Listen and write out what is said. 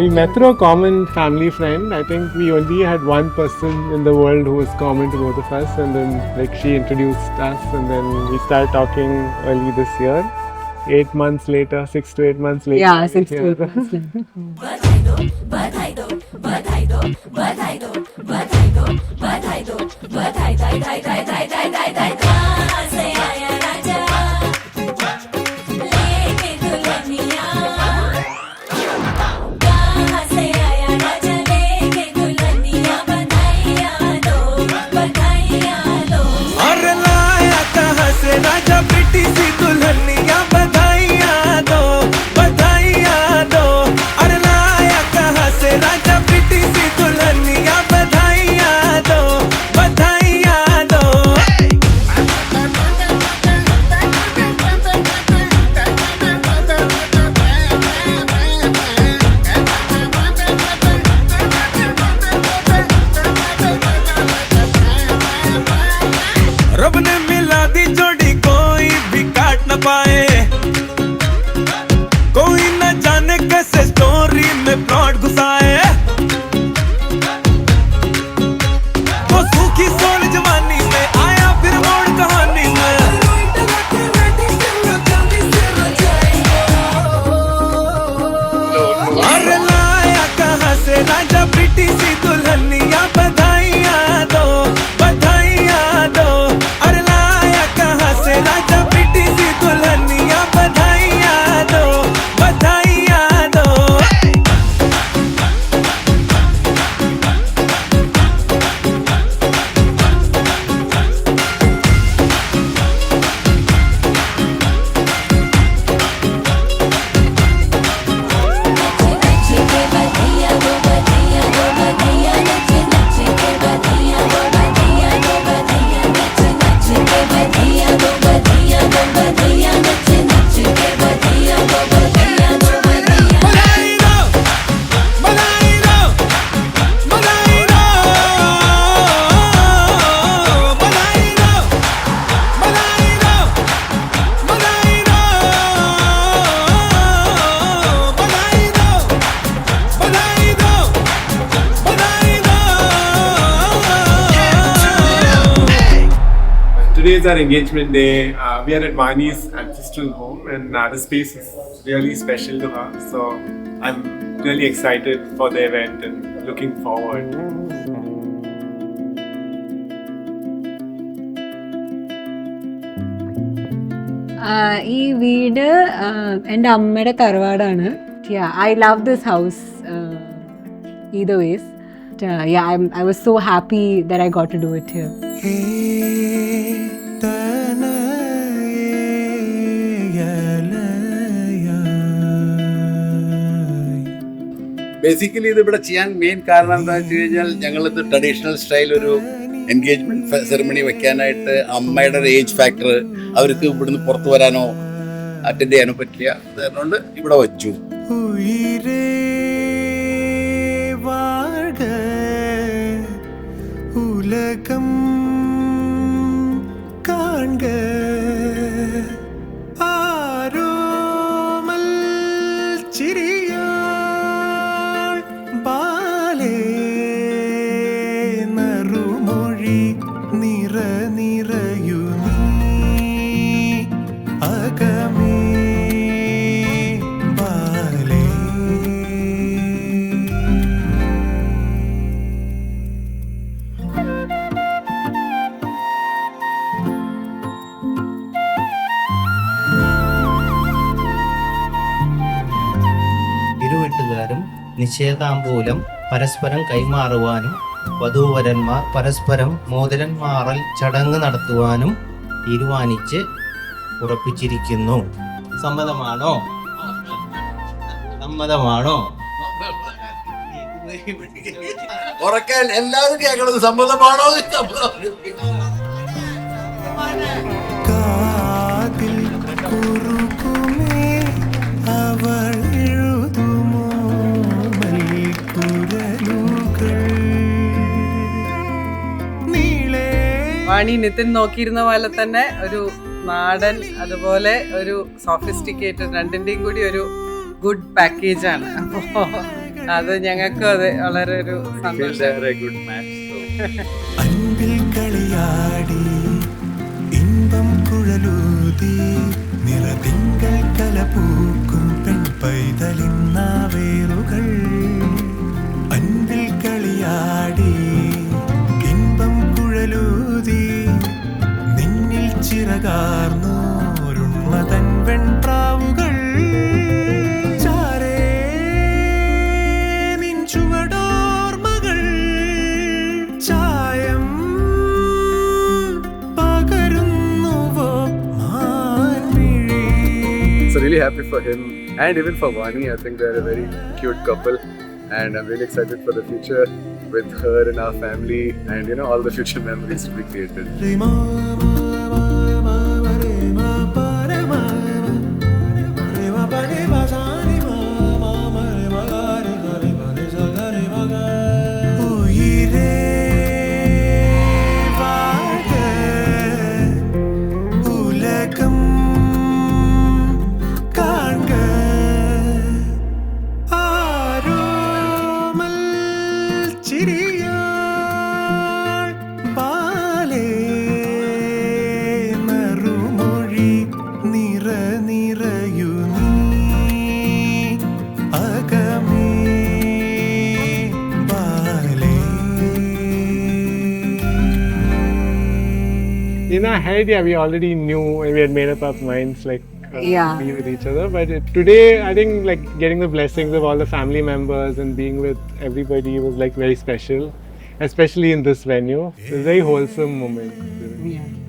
We met through a common family friend. I think we only had one person in the world who was common to both of us, and then like she introduced us, and then we started talking early this year. 8 months later, 6 to 8 months later. Yeah, 6 to 8 months later. रब ने मिला दी जोड़ी कोई भी काट न पाए, कोई न जाने कैसे स्टोरी में प्लॉट घुसाए। वो सूखी सोल जवानी में आया फिर मोड़ कहानी में। अरे लाया कहाँ से राजा प्रीति सी दुल्हनिया, बधाइयाँ दो बधाइयाँ दो। अरे लाया कहाँ से राजा प्रीति सी दुल्हनिया, बधाइयाँ दो बधाइयाँ दो। Today is our engagement day. We are at Vani's ancestral home, and the space is really special to her. So I'm really excited for the event and looking forward. ഈ വീട് എൻ്റെ അമ്മയുടെ തറവാടാണ്. I love this house either ways. I was so happy that I got to do it here. Basically ഇത് ഇവിടെ ചെയ്യാൻ main കാരണം എന്താണെന്ന് വെച്ച് കഴിഞ്ഞാൽ ഞങ്ങളിത് ട്രഡീഷണൽ സ്റ്റൈൽ ഒരു എൻഗേജ്മെന്റ് സെറമണി വെക്കാനായിട്ട് അമ്മയുടെ ഒരു ഏജ് ഫാക്ടർ അവർക്ക് ഇവിടുന്ന് പുറത്തു വരാനോ അറ്റൻഡ് ചെയ്യാനോ പറ്റില്ല. അതുകൊണ്ട് ഇവിടെ വച്ചു. ഉലകം കാണുക ആരോമൽ ചിരിയാൾ ബാലേ നറുമൊഴി നിറ നിറയു നീ അകമേ ബാലേ. ഇരുവീട്ടുകാരും നിശ്ചയതാംബൂലം പരസ്പരം കൈമാറുവാനും വധൂവരന്മാർ പരസ്പരം മോതിരന്മാറൽ ചടങ്ങ് നടത്തുവാനും തീരുമാനിച്ച് ഉറപ്പിച്ചിരിക്കുന്നു. സമ്മതമാണോ? സമ്മതമാണോ? ഉറക്കാൻ എല്ലാവരും കേൾക്കണത് സമ്മതമാണോ? കാതിൽ കുറുകുമേ അവൾ എഴുതുമോ മൽക്കുരലുകൾ നീളേ. വാണി നിതിൻ നോക്കിയിരുന്ന പോലെ തന്നെ ഒരു നാടൻ അതുപോലെ ഒരു സോഫിസ്റ്റിക്കേറ്റഡ് രണ്ടിൻ്റെയും കൂടി ഒരു ഗുഡ് പാക്കേജാണ്. അപ്പോൾ അത് ഞങ്ങൾക്കും അതെ വളരെ ഒരു സന്തോഷം. അൻപിൽ കളിയാടി ഇன்பം കുഴലൂതി നിറതിങ്കൾ കലപൂക്കും പെൺപൈതലിന്നാവേറുകൾ. അൻപിൽ കളിയാടി ഇன்பം കുഴലൂതി നിന്നിൽ ചിറകാർന്നോരുണ്മതൻ വെൺപ്രാവുകൾ. ചാരേ നിൻ ചുവടോർമകൾ ചായം പകരുന്നുവോ മാൻമിഴി. So really happy for him and even for Vani. I think they're a very cute couple and I'm really excited for the future with her and our family and all the future memories to be created. In our head, yeah, we already knew and we had made up our minds like Yeah. be with each other. But today, I think like getting the blessings of all the family members and being with everybody was like very special, especially in this venue. It's a very wholesome moment. Yeah.